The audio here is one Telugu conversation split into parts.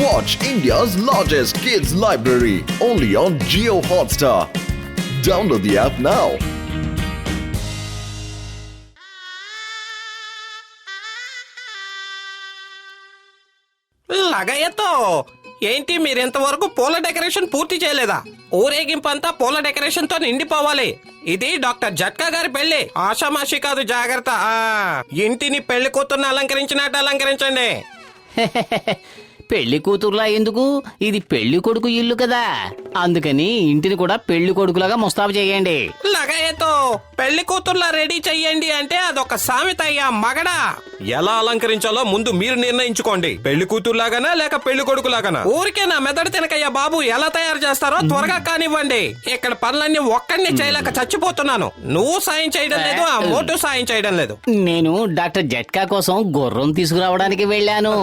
Watch India's largest kids library only on Jio Hotstar. Download the app now. లగయ్యతో ఏంటి మీరింతవరకు పూల డెకరేషన్ పూర్తి చేయలేదా? ఊరేగింపు అంతా పూల డెకరేషన్ తో నిండిపోవాలి. ఇది డాక్టర్ జట్కా గారి పెళ్లి, ఆషామాషి కాదు, జాగ్రత్త. ఇంటిని పెళ్లి కూతుర్ని అలంకరించినట్టు అలంకరించండి. పెళ్లి కూతురులా ఎందుకు? ఇది పెళ్లి కొడుకు ఇల్లు కదా, అందుకని ఇంటిని కూడా పెళ్లి కొడుకులాగా ముస్తాబు చేయండి. లగయ్యతో పెళ్లి కూతుర్లా రెడీ చెయ్యండి అంటే అదొక సామెత అయ్యా మగడా. ఎలా అలంకరించాలో ముందు మీరు నిర్ణయించుకోండి. పెళ్లి కూతురులాగానా లేక పెళ్లి కొడుకులాగానా? ఊరికే నా మెదడు తినకయ్యా బాబు. ఎలా తయారు చేస్తారో త్వరగా కానివ్వండి. ఇక్కడ పనులన్నీ ఒక్కడిని చేయలేక చచ్చిపోతున్నాను. నువ్వు సాయం చేయడం లేదు, ఆ మోటు సాయం చేయడం లేదు. నేను డాక్టర్ జట్కా కోసం గుర్రం తీసుకురావడానికి వెళ్ళాను.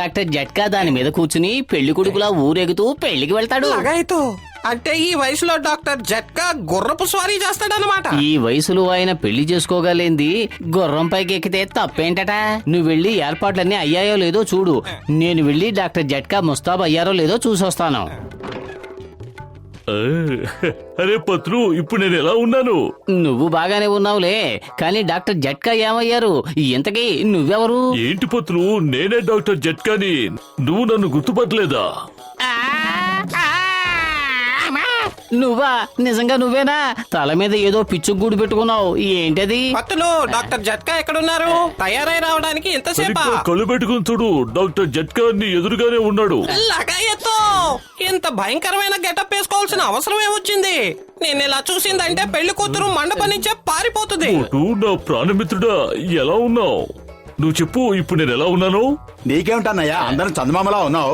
డాక్టర్ జట్కా దాని మీద కూర్చుని పెళ్లి కొడుకులా ఊరేగుతూ పెళ్లికి వెళ్తాడు. లగాయితో అంటే ఈ వయసులో డాక్టర్ జట్కా గుర్రపు స్వారీ చేస్తాడనమాట. ఈ వయసులో ఆయన పెళ్లి చేసుకోగలేంది గుర్రం పైకి ఎక్కితే తప్పేంటట? నువ్వు వెళ్ళి ఏర్పాట్లన్నీ అయ్యాయో లేదో చూడు. నేను వెళ్ళి డాక్టర్ జట్కా ముస్తాబ్ అయ్యారో లేదో చూసొస్తాను. అరే పత్రు, ఇప్పుడు నేను ఎలా ఉన్నాను? నువ్వు బాగానే ఉన్నావులే, కానీ డాక్టర్ జట్కా ఏమయ్యారు? ఇంతకీ నువ్వెవరు? ఏంటి పత్రు, నేనే డాక్టర్ జట్కాని. నువ్వు నన్ను గుర్తుపట్టలేదా? నువ్వా? నిజంగా నువ్వేనా? తల మీద ఏదో పిచ్చుగూడు పెట్టుకున్నావు, ఏంటది? పత్తులు, డాక్టర్ జట్కా ఎక్కడున్నారు? తయారై రావడానికి ఎంతసేపా? కళ్ళు పెట్టుకుని చూడు, డాక్టర్ జట్కాని ఎదురుగానే ఉన్నాడు. లగాయతో ఇంత భయంకరమైన గెటప్ వేసుకోవాల్సిన అవసరం ఏమొచ్చింది? నేను ఇలా చూసిందంటే పెళ్లి కూతురు మండపం నుంచే పారిపోతుంది. నా ప్రాణమిత్రుడా, ఎలా ఉన్నావు? నువ్వు చెప్పు, ఇప్పుడు నేను ఎలా ఉన్నాను? నీకేమిటన్నయ్యా, అందరం చందమామలా ఉన్నావు.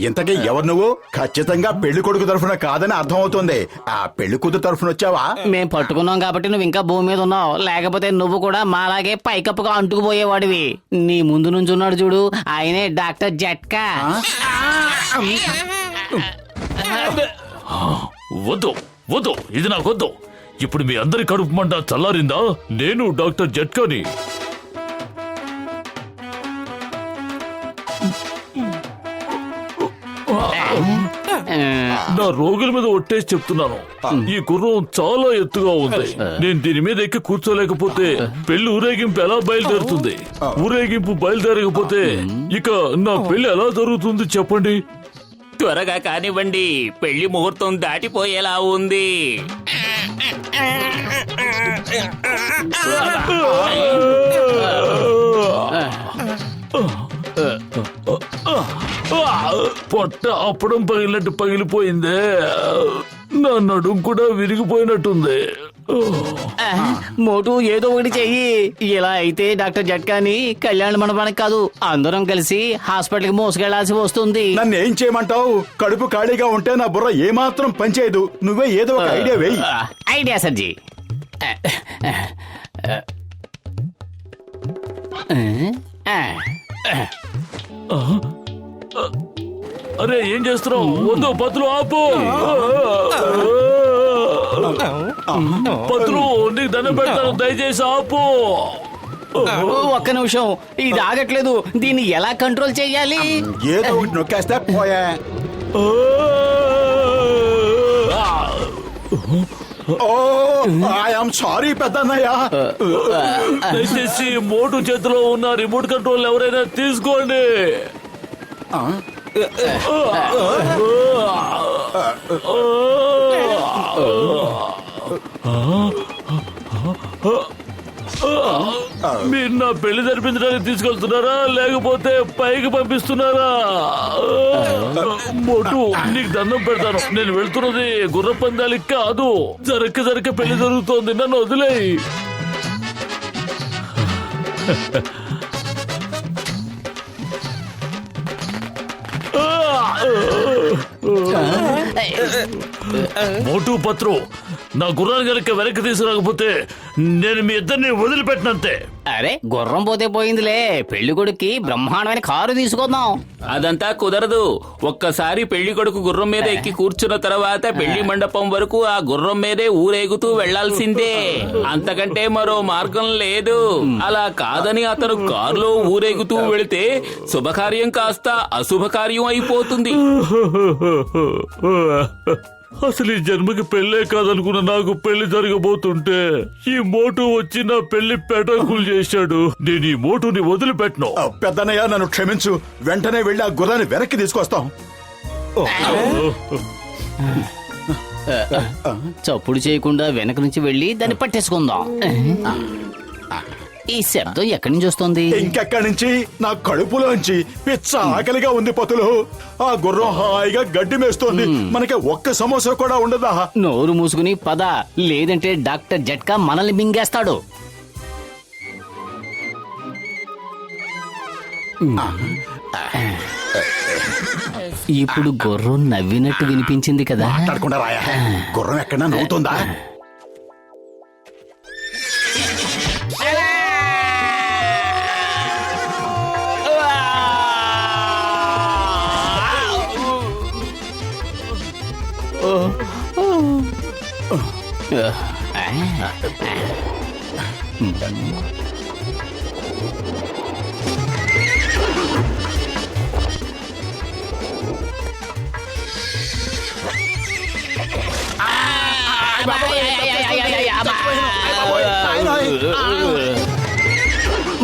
ఇంతకీ ఎవరు నువ్వు? ఖచ్చితంగా పెళ్లి కొడుకు తరఫున కాదని అర్థం అవుతుంది. ఆ పెళ్లి కూతురు తరఫున వచ్చావా? మేం పట్టుకున్నాం కాబట్టి నువ్వు ఇంకా భూమి మీద ఉన్నావు, లేకపోతే నువ్వు కూడా మాలాగే పైకప్పుగా అంటుకుపోయేవాడివి. నీ ముందు నుంచి ఉన్నాడు చూడు, ఆయనే డాక్టర్ జట్కా. వద్దు వద్దు, ఇది నాకొద్దు. ఇప్పుడు మీ అందరి కడుపు మంట చల్లారిందా? నేను డాక్టర్ జట్కాని. నా రోగుల మీద ఒట్టేసి చెప్తున్నాను, ఈ గుర్రం చాలా ఎత్తుగా ఉంది. నేను దీని మీద ఎక్కి కూర్చోలేకపోతే పెళ్లి ఊరేగింపు ఎలా బయలుదేరుతుంది? ఊరేగింపు బయలుదేరకపోతే ఇక నా పెళ్లి ఎలా జరుగుతుంది చెప్పండి? త్వరగా కానివ్వండి, పెళ్లి ముహూర్తం దాటిపోయేలా ఉంది. పొట్ట అప్పడం పగిలినట్టు పగిలిపోయిందే. నా నడుం కూడా విరిగిపోయినట్టుంది. మోటు ఏదో ఒకటి చెయ్యి. ఇలా అయితే డాక్టర్ జట్కాని కళ్యాణ మండపానికి కాదు, అందరం కలిసి హాస్పిటల్ కి మోసుకెళ్లాల్సి వస్తుంది. నన్ను ఏం చేయమంటావు? కడుపు ఖాళీగా ఉంటే నా బుర్ర ఏమాత్రం పనిచేయదు. నువ్వే ఏదో ఒక ఐడియా వేయి. ఐడియా సర్జీ. అరే ఏం చేస్తున్నావు? వద్దు పత్రు, ఆపు. పత్రు, నీకు దండం పెడతాను, దయచేసి ఆపు. ఒక్క నిమిషం, ఇది ఆగట్లేదు. దీన్ని ఎలా కంట్రోల్ చెయ్యాలి? ఏదో ఒకటి నొక్కేస్తే పోయా. ఐఎమ్ సారీ పెద్దన్నయ్య. దయచేసి మోటు చేతిలో ఉన్న రిమోట్ కంట్రోల్ ఎవరైనా తీసుకోండి. మీరు నా పెళ్లి జరిపించడానికి తీసుకెళ్తున్నారా లేకపోతే పైకి పంపిస్తున్నారా? మోటు, నీకు దండం పెడతాను, నేను వెళ్తున్నది గుర్ర పందాలకి కాదు. జరక్క పెళ్లి జరుగుతోంది, నన్ను వదిలేయి. మోటు పత్రు, నా గుర్రాన్ని కనుక వెనక్కి తీసుకురాకపోతే నేను మీ ఇద్దరిని వదిలిపెట్టినంతే. అరే గుర్రం పోతే పోయిందిలే, పెళ్లి కొడుక్కి బ్రహ్మాండమైన కారు తీసుకుందాం. అదంతా కుదరదు. ఒక్కసారి పెళ్లి కొడుకు గుర్రం మీద ఎక్కి కూర్చున్న తర్వాత పెళ్లి మండపం వరకు ఆ గుర్రం మీదే ఊరేగుతూ వెళ్లాల్సిందే. అంతకంటే మరో మార్గం లేదు. అలా కాదని అతను కారులో ఊరేగుతూ వెళితే శుభకార్యం కాస్త అశుభకార్యం అయిపోతుంది. అసలు ఈ జన్మకి పెళ్ళే కాదనుకున్న నాకు పెళ్లి జరగబోతుంటే ఈ మోటు వచ్చి నా పెళ్లి పెటాకులు చేశాడు. నేను ఈ మోటుని వదిలిపెట్టను. పెద్దన్నయ్య నన్ను క్షమించు, వెంటనే వెళ్ళి ఆ గుర్రాన్ని వెనక్కి తీసుకొస్తాం. చప్పుడు చేయకుండా వెనక నుంచి వెళ్ళి దాన్ని పట్టేసుకుందాం. ఈ శబ్దం ఎక్కడి నుంచి వస్తుంది? ఇంకెక్కడి నుంచి? నా కడుపులోంచి. పిచ్చ ఆకలిగా ఉంది పతులు. ఆ గుర్రం హాయిగా గడ్డి మేస్తోంది. మనకి ఒక్క సమోసా కూడా ఉండదా? నోరు మూసుకుని పద, లేదంటే డాక్టర్ జట్కా మనల్ని మింగేస్తాడు. ఇప్పుడు గుర్రం నవ్వినట్టు వినిపించింది కదా. మాట్లాడకుండా రాయా. గుర్రం ఎక్కడన్నా నవ్వుతుందా?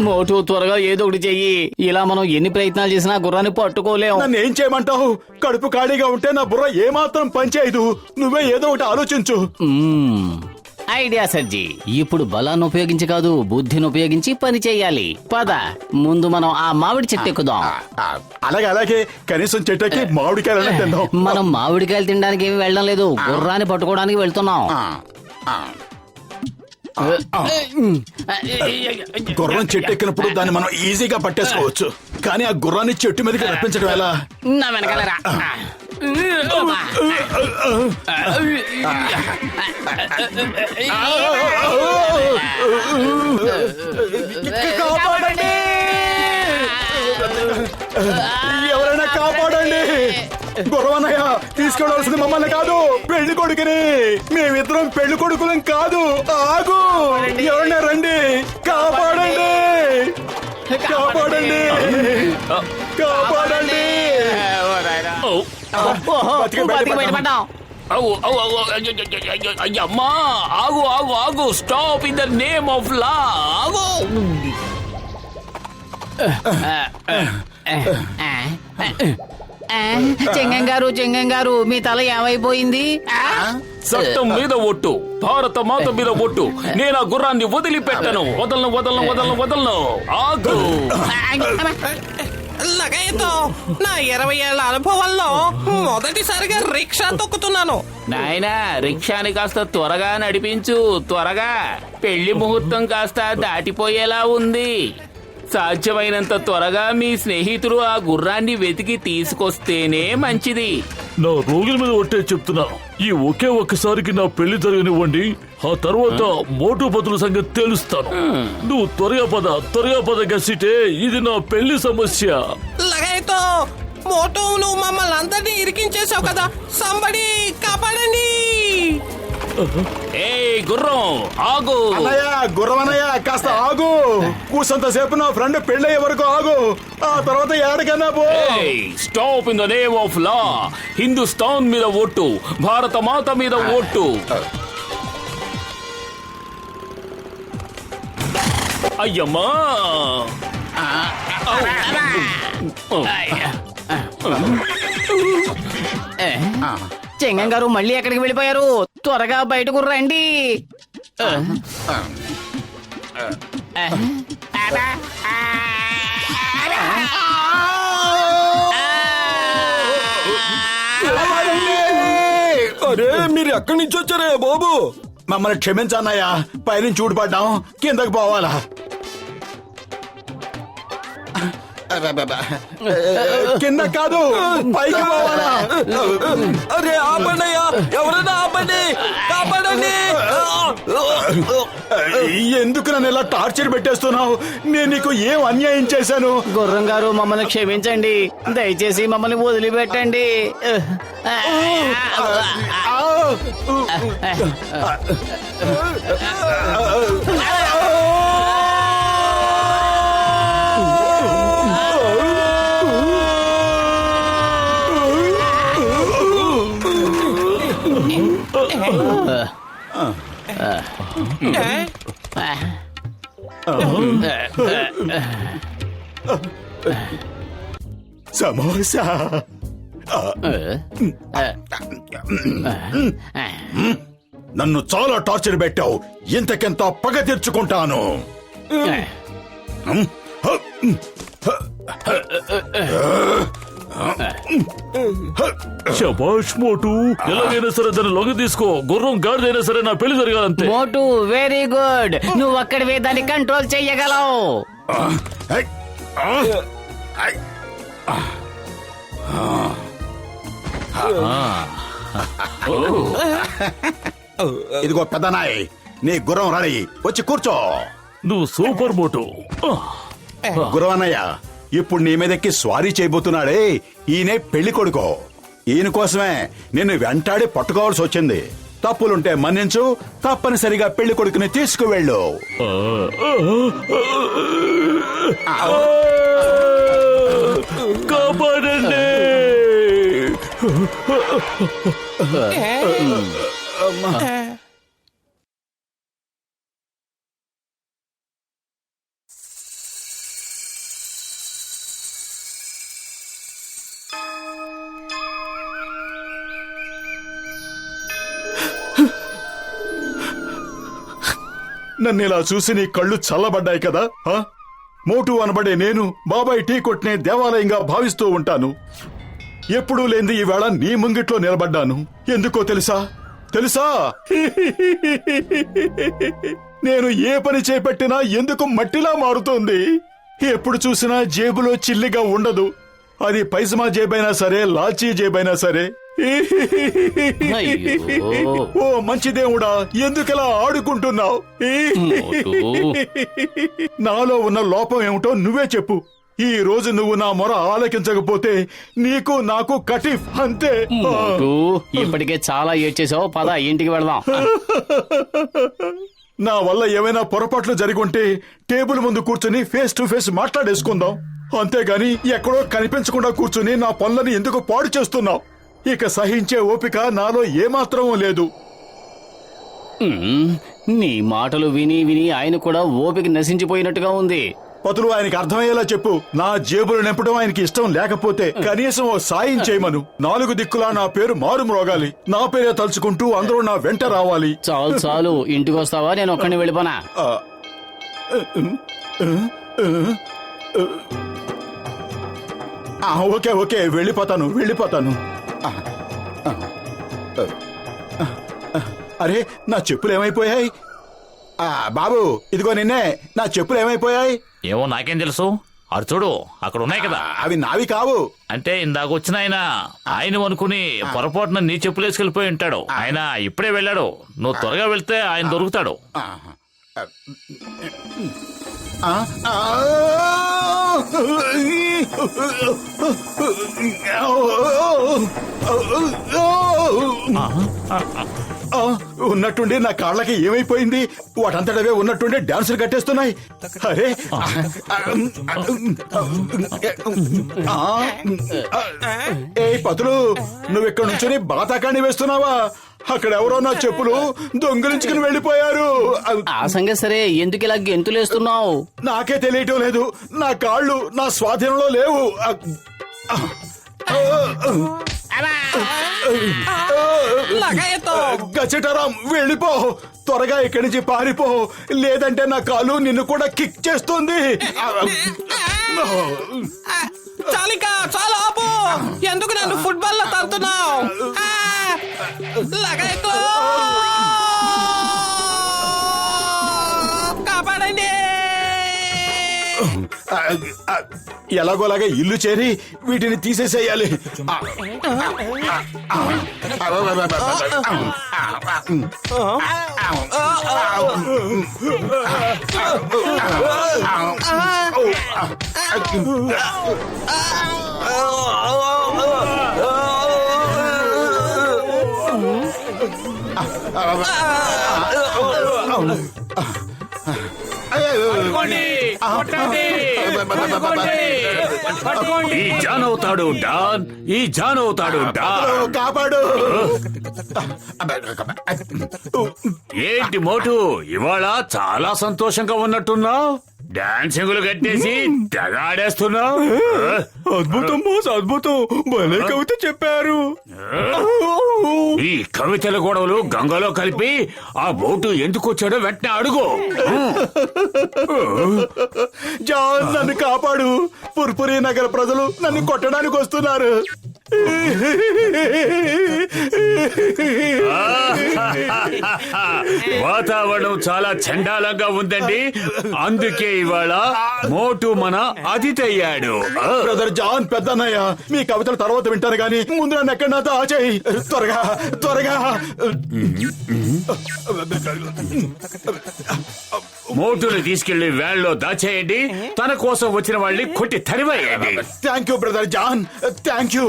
మోటు త్వరగా ఏదో ఒకటి చెయ్యి. ఇలా మనం ఎన్ని ప్రయత్నాలు చేసినా గుర్రాన్ని పట్టుకోలేం. నన్ను ఏం చేయమంటావు? కడుపు ఖాళీగా ఉంటే నా బుర్ర ఏమాత్రం పనిచేయదు. నువ్వే ఏదో ఒకటి ఆలోచించు. ఐడియా సర్జీ. ఇప్పుడు బలాన్ని ఉపయోగించి కాదు, బుద్ధిని ఉపయోగించి పని చెయ్యాలి. పద, ముందు మనం ఆ మామిడి చెట్టు ఎక్కుదాం. అలాగే అలాగే. కనీసం చెట్టుకి మామిడికాయలనే తిందాం. మనం మామిడికాయలు తినడానికి ఏమి వెళ్ళడం లేదు, గుర్రాన్ని పట్టుకోవడానికి వెళ్తున్నాం. గుర్రం చెట్టు ఎక్కినప్పుడు దాన్ని మనం ఈజీగా పట్టేసుకోవచ్చు. కానీ ఆ గుర్రాన్ని చెట్టు మీదకి రప్పించడం ఎలా? నా వెనకాలరా. కాపాడండి! ఎవరైనా కాపాడండి! గుర్రవన్నయ్య, తీసుకెళ్లాల్సింది మమ్మల్ని కాదు, పెళ్లి కొడుకుని. మేమిద్దరం పెళ్లి కొడుకులం కాదు. ఆగు! ఎవరైనా రండి, కాపాడండి! కాపాడండి! కాపాడండి! అమ్మా, ఆగు ఆగు ఆగు. Stop in the name of law. ఆగు. చెంగం గారు, మీ తల ఏమైపోయింది? చట్టం మీద ఒట్టు, భారత మాత మీద ఒట్టు. నేను ఆ గుర్రాన్ని వదిలిపెట్టను. వదలను వదలను వదలను వదలను. ఆగు. లగయ్యతో నా 20 ఏళ్ల అనుభవంలో మొదటిసారిగా రిక్షా తొక్కుతున్నాను. నాయనా, రిక్షాని కాస్త త్వరగా నడిపించు. త్వరగా. పెళ్లి ముహూర్తం కాస్త దాటిపోయేలా ఉంది. సాధ్యమైనంత త్వరగా మీ స్నేహితుడు ఆ గుర్రాన్ని వెతికి తీసుకొస్తేనే మంచిది. నా రోగుల మీద ఒట్టే చెప్తున్నాను. ఈ ఒకే ఒక్కసారికి నా పెళ్లి జరగనివ్వండి. ఆ తర్వాత మోటు బతుల సంగతి తెలుస్తాను. నువ్వు త్వరగా పద గసిటే. ఇది నా పెళ్లి సమస్య. లగయ్యతో మోటో, నువ్వు మమ్మల్ని అందరినీ ఇరికించేసావు కదా. సంబడి కాపాడండి. ఏ గుర్రం, ఆగు. అన్నయ్య, గుర్రవన్నయ్య, కాస్త ఆగు. కూసంత సేపు నా ఫ్రెండ్ పెళ్ళయ్యే వరకు ఆగు. ఆ తర్వాత ఏడకన్నా పో. Stop in the name of law. Hindustan మీద ఓటు, భారత మాత మీద ఓటు. అయ్యమ్మా. చెంగం గారు మళ్ళీ ఎక్కడికి వెళ్ళిపోయారు? త్వరగా బయటకు రండి. అరే, మీరు ఎక్కడి నుంచి వచ్చారే బాబు? మమ్మల్ని క్షమించన్నయ్యా, పైనుంచి చూడపడ్డాం, కిందకి పోవాలా? కింద కాదు, పైకి పోవాలా? అరే ఆపండి, ఎవరైనా ఆపండి, కాపాడండి. కాపాడండి. ఎందుకు నన్ను ఇలా టార్చర్ పెట్టేస్తున్నావు? నేను నీకు ఏం అన్యాయం చేశాను? గుర్రం గారు మమ్మల్ని క్షమించండి, దయచేసి మమ్మల్ని వదిలిపెట్టండి. సమోసా నన్ను చాలా టార్చర్ పెట్టావు. ఇంతకెంత పగ తీర్చుకుంటాను. శబాష్ మోటు, ఎలాగైనా సరే దాన్ని లొంగ తీసుకో. గుర్రం గాడిదైనా సరే నా పెళ్లి జరగాలంతే. మోటు వెరీ గుడ్, నువ్వు అక్కడివే దాన్ని కంట్రోల్ చెయ్యగలవు. ఇదిగో పెద్దనాయ్, నీ గుర్రం రెడీ, వచ్చి కూర్చో. నువ్వు సూపర్ మోటు. గురవన్నయ్య, ఇప్పుడు నీ మీదకి స్వారీ చేయబోతున్నాడే ఈయనే పెళ్లి కొడుకో. ఈయన కోసమే నిన్ను వెంటాడి పట్టుకోవాల్సి వచ్చింది. తప్పులుంటే మన్నించు, తప్పనిసరిగా పెళ్లి కొడుకుని తీసుకువెళ్ళు. కాపాడండి. నన్ను ఇలా చూసి నీ కళ్ళు చల్లబడ్డాయి కదా? మోటు అనబడే నేను బాబాయ్ టీ కొట్నే దేవాలయంగా భావిస్తూ ఉంటాను. ఎప్పుడూ లేంది ఈవేళ నీ ముంగిట్లో నిలబడ్డాను. ఎందుకో తెలుసా? నేను ఏ పని చేపట్టినా ఎందుకు మట్టిలా మారుతోంది. ఎప్పుడు చూసినా జేబులో చిల్లిగా ఉండదు. అది పైసమా జేబైనా సరే, లాచీ జేబైనా సరే. ఓ మంచి దేవుడా, ఎందుకలా ఆడుకుంటున్నావు? నాలో ఉన్న లోపం ఏమిటో నువ్వే చెప్పు. ఈ రోజు నువ్వు నా మొర ఆలకించకపోతే నీకు నాకు కటిఫ్ అంతే. ఇప్పటికే చాలా ఏడ్చేసావు, పద ఇంటికి వెళదాం. నా వల్ల ఏమైనా పొరపాట్లు జరిగుంటే టేబుల్ ముందు కూర్చుని ఫేస్ టు ఫేస్ మాట్లాడేసుకుందాం. అంతేగాని ఎక్కడో కనిపించకుండా కూర్చుని నా పనులని ఎందుకు పాడు చేస్తున్నావు? ఇక సహించే ఓపిక నాలో ఏమాత్రం లేదు. నీ మాటలు విని విని ఆయన కూడా ఓపిక నశించిపోయినట్టుగా ఉంది. పతులు, ఆయనకి అర్థమయ్యేలా చెప్పు. నా జేబులు నింపడం ఆయనకి ఇష్టం లేకపోతే కనీసం ఓ సాయం చేయమను. 4 దిక్కులా నా పేరు మారు మ్రోగాలి. నా పేరే తలుచుకుంటూ అందరూ నా వెంట రావాలి. చాలు చాలు, ఇంటికి వస్తావా? నేను ఒక్కడిని వెళ్ళిపోనా? ఓకే ఓకే, వెళ్ళిపోతాను. అరే, నా చెప్పులు ఏమైపోయాయి? బాబు, ఇదిగో నిన్నే. నా చెప్పులు ఏమైపోయాయి? ఏమో నాకేం తెలుసు. అటు చూడు, అక్కడ ఉన్నాయి కదా. అవి నావి కావు. అంటే ఇందాక వచ్చిన ఆయన అనుకుని పొరపాటున నీ చెప్పులేసుకెళ్ళిపోయి ఉంటాడు. ఆయన ఇప్పుడే వెళ్ళాడు. నువ్వు త్వరగా వెళ్తే ఆయన దొరుకుతాడు. ఉన్నట్టుండి నా కాళ్ళకి ఏమైపోయింది? వాటంతటవే ఉన్నట్టుండి డాన్సులు కట్టేస్తున్నాయి. అరే, ఏ పతులు, నువ్వు ఇక్కడ నుంచి బాతాకాన్ని వేస్తున్నావా? అక్కడ ఎవరో నా చెప్పులు దొంగిలించుకుని వెళ్ళిపోయారు. ఆ సంగతి సరే, ఎందుకు ఇలా గెంతులేస్తున్నావు? నాకే తెలియటం లేదు. నా కాళ్ళు నా స్వాధీనంలో లేవు. గచ్చటరాం, వెళ్ళిపో త్వరగా, ఇక్కడి నుంచి పారిపో, లేదంటే నా కాలు నిన్ను కూడా కిక్ చేస్తుంది. చాలిక, చాలా ఆపు. ఎందుకు నన్ను ఫుట్బాల్ లో తంతున్నావు? కాపాడండి. ఎలాగోలాగా ఇల్లు చేరి వీటిని తీసేసేయాలి. ఈ జానవుతాడు డాన్, ఈ జానవుతాడు డాన్. కాపాడు. ఏంటి మోటు, ఇవాళ చాలా సంతోషంగా ఉన్నట్టున్నావు. డాన్సింగులు కట్టేసి తెగాడేస్తున్నావు. అద్భుతం బాస్, అద్భుతం. భలే కవిత చెప్పారు. ఈ కవితల గొడవలు గంగలో కలిపి ఆ బోటు ఎందుకు వచ్చాడో వెంటనే అడుగు. జాన్, నన్ను కాపాడు. పుర్పురి నగర ప్రజలు నన్ను కొట్టడానికి వస్తున్నారు. వాతావరణం చాలా చండాలంగా ఉందండి, అందుకే ఇవాళ మోటు మన అతిథి అయ్యాడు. బ్రదర్ జాన్, పెద్దన్నయ్య, మీ కవితలు తర్వాత వింటాను గాని ముందు నన్ను ఎక్కడ నాతో ఆచేయి. త్వరగా త్వరగా. మోటుని తీసుకెళ్లి వ్యాన్లో దాచేయండి. తన కోసం వచ్చిన వాళ్ళని కొట్టి తరివేయండి. Thank you brother John, thank you.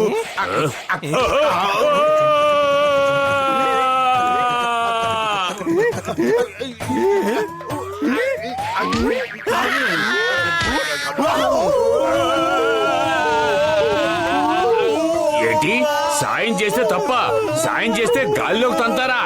ఏంటి, సాయం చేస్తే తప్ప, సాయం చేస్తే గాల్లోకి తంతారా?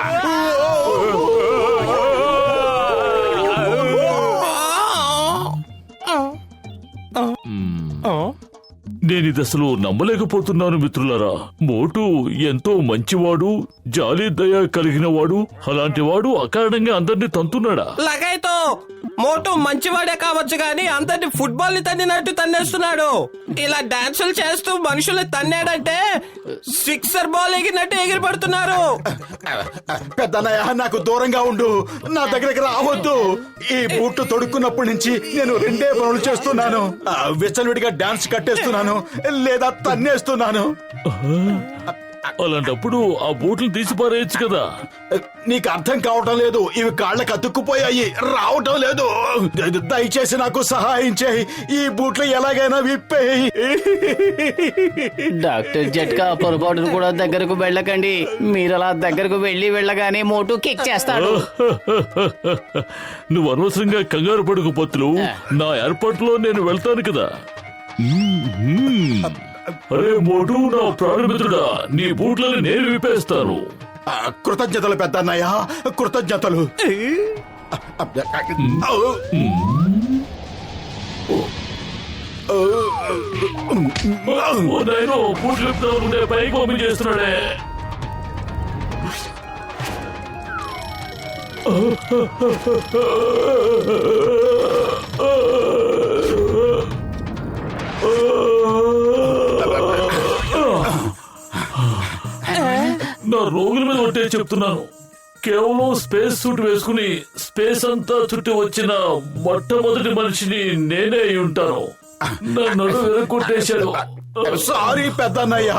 నేను ఇది అసలు నమ్మలేకపోతున్నాను మిత్రులారా. మోటు ఎంతో మంచివాడు, జాలి దయ కలిగిన వాడు. అలాంటి వాడు అకారణంగా అందరినీ తంతున్నాడా? లగైతో మోటు మంచివాడే కావచ్చు గాని అందరిని ఫుట్బాల్ ని తన్నినట్టు తన్నేస్తున్నాడు. ఇలా డాన్సులు చేస్తూ మనుషుల్ని తన్నాడంటే సిక్సర్ బాల్ ఎగిరినట్టు ఎగిరి పడుతున్నారు. పెద్దన్నయ్య, నాకు దూరంగా ఉండు. నా దగ్గరికి రావద్దు. ఈ బూట్లు తొడుక్కున్నప్పటి నుంచి నేను రెండే పనులు చేస్తున్నాను. విచ్చలవిడిగా డాన్స్ కట్టేస్తున్నాను లేదా తన్నేస్తున్నాను. అలాంటప్పుడు ఆ బూట్లు తీసి పారేయచ్చు కదా. నీకు అర్థం కావటం లేదు. ఇవి కాళ్ళకి అతుక్కుపోయాయి, రావటం లేదు. దయచేసి నాకు సహాయం చేయి. ఈ బూట్లు ఎలాగైనా విప్పేయి. డాక్టర్ జట్కా, పొరపాటును కూడా దగ్గరకు వెళ్ళకండి. మీరు అలా దగ్గరకు వెళ్ళగానే మోటు కిక్ చేస్తాడు. నువ్వు అనవసరంగా కంగారు పడుకు పత్తులు. నా ఏర్పాట్లో నేను వెళ్తాను కదా. అరే మోటు, నా ప్రాణమిత్రుడా, నీ బూట్లని నేను విప్పేస్తాను. కృతజ్ఞతలు పెద్దన్నయ్య, కృతజ్ఞతలు. నేను బూట్లు విప్పుతాను, పైకి పంపించేస్తున్నాడే. నా రోగుల మీద ఒట్టే చెప్తున్నాను. కేవలం స్పేస్ సూట్ వేసుకుని స్పేస్ అంతా చుట్టి వచ్చిన మొట్టమొదటి మనిషిని నేనే అయి ఉంటాను. నన్ను కొట్టేశాడు. సారీ పెద్దన్నయ్య,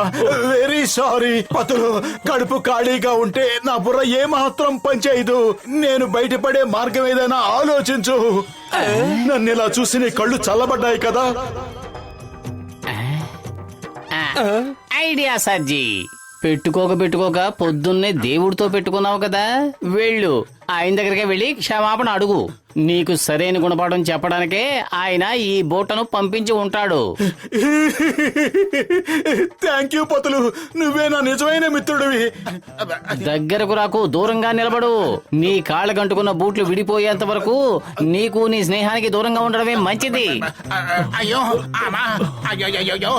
వెరీ సారీ. పతులు, కడుపు ఖాళీగా ఉంటే నా బుర్ర ఏమాత్రం పనిచేయదు. నేను బయటపడే మార్గం ఏదైనా ఆలోచించు. నన్ను ఇలా చూసి నీ కళ్ళు చల్లబడ్డాయి కదా. ఐడియా సర్జీ. పెట్టుకోక పొద్దున్నే దేవుడితో పెట్టుకున్నావు కదా, వెళ్ళు. ఆయన దగ్గరికి వెళ్ళి క్షమాపణ అడుగు. నీకు సరైన గుణపాఠం చెప్పడానికే ఆయన ఈ బోటను పంపించి ఉంటాడు. థ్యాంక్ యూ పతులు, నువ్వే నా నిజమైన మిత్రుడివి. దగ్గరకు రాకు, దూరంగా నిలబడు. నీ కాళ్ళకంటుకున్న బూట్లు విడిపోయేంత వరకు నీకు నీ స్నేహానికి దూరంగా ఉండడమే మంచిది. అయ్యో, అయ్యో.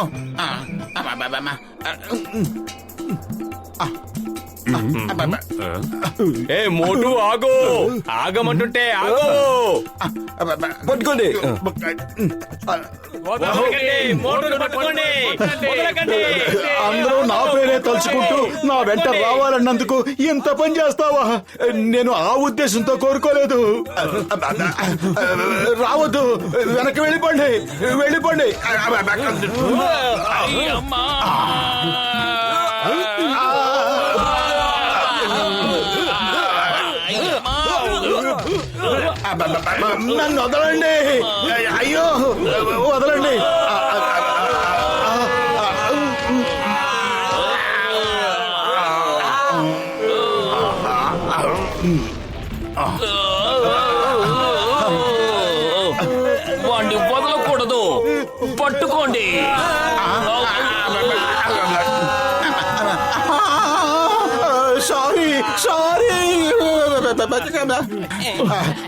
ఏ మోటు ఆగు, ఆగమంటుంటే ఆగు. పట్టుకోండి. వదలకండి, మోటును పట్టుకోండి, వదలకండి. అందరూ నా పేరే తలుచుకుంటూ నా వెంట రావాలన్నందుకు ఇంత పని చేస్తావా? నేను ఆ ఉద్దేశంతో కోరుకోలేదు. రావద్దు, వెనక్కి వెళ్ళిపోండి, వెళ్ళిపోండి. అమ్మా. నన్ను వదలండి, అయ్యో వదలండి. వాణ్ణి వదలకూడదు, పట్టుకోండి. Sorry sorry.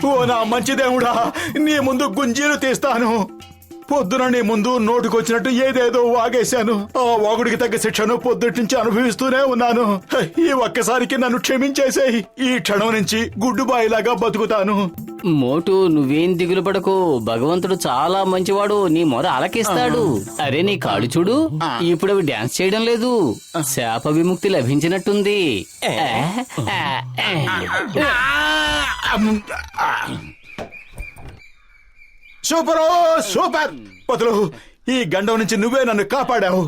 ఓ నా మంచి దేవుడా, నీ ముందు గుంజీలు తీస్తాను. పొద్దున నీ ముందు నోటుకొచ్చినట్టు ఏదేదో వాగేశాను. ఆ వాగుడికి తగ్గ శిక్షను పొద్దుటి నుంచి అనుభవిస్తూనే ఉన్నాను. ఈ ఒక్కసారికి నన్ను క్షమించేసేయ్. ఈ క్షణం నుంచి గుడ్డుబాయిలాగా బతుకుతాను. మోటు నువ్వేం దిగులు పడకు, భగవంతుడు చాలా మంచివాడు, నీ మొర అలకిస్తాడు. అరే నీ కాడు చూడు, ఇప్పుడు అవి డాన్స్ చేయడం లేదు, శాప విముక్తి లభించినట్టుంది. Super super. పొదలు, ఈ గండం నుంచి నువ్వే నన్ను కాపాడావు.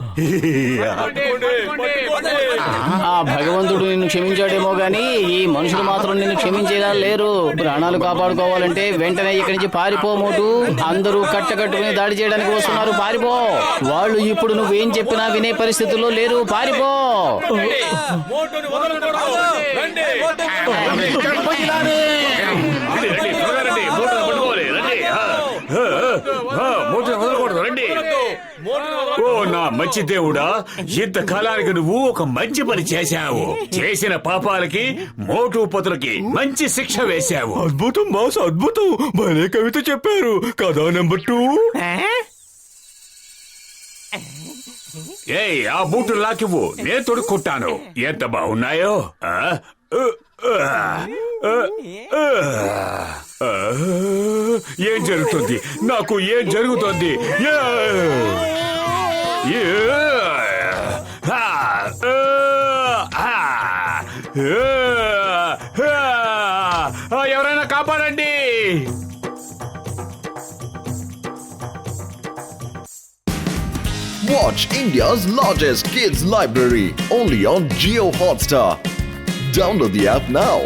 ఆ భగవంతుడు నిన్ను క్షమించాడేమో గాని ఈ మనుషులు మాత్రం నిన్ను క్షమించేలా లేరు. ప్రాణాలు కాపాడుకోవాలంటే వెంటనే ఇక్కడి నుంచి పారిపో మోటు. అందరూ కట్టకట్టుకుని దాడి చేయడానికి వస్తున్నారు, పారిపో. వాళ్ళు ఇప్పుడు నువ్వేం చెప్పినా వినే పరిస్థితుల్లో లేరు, పారిపో. ఓ నా మంచి దేవుడా, ఇంతకాలానికి నువ్వు ఒక మంచి పని చేశావు. చేసిన పాపాలకి మోటు పొతులకి మంచి శిక్ష వేశావు. అద్భుతం బాస్, అద్భుతం. భలే కవిత చెప్పారు. కథా నెంబర్ 2. ఏయ్, ఆ బూట్లు నాకివ్వు, నేను తొడుక్కుంటాను. ఎంత బాగున్నాయో. ఏం జరుగుతుంది నాకు? ఏం జరుగుతుంది? ఎవరైనా కాపాడండి. Watch India's largest kids library only on Geo Hotstar. Download the app now.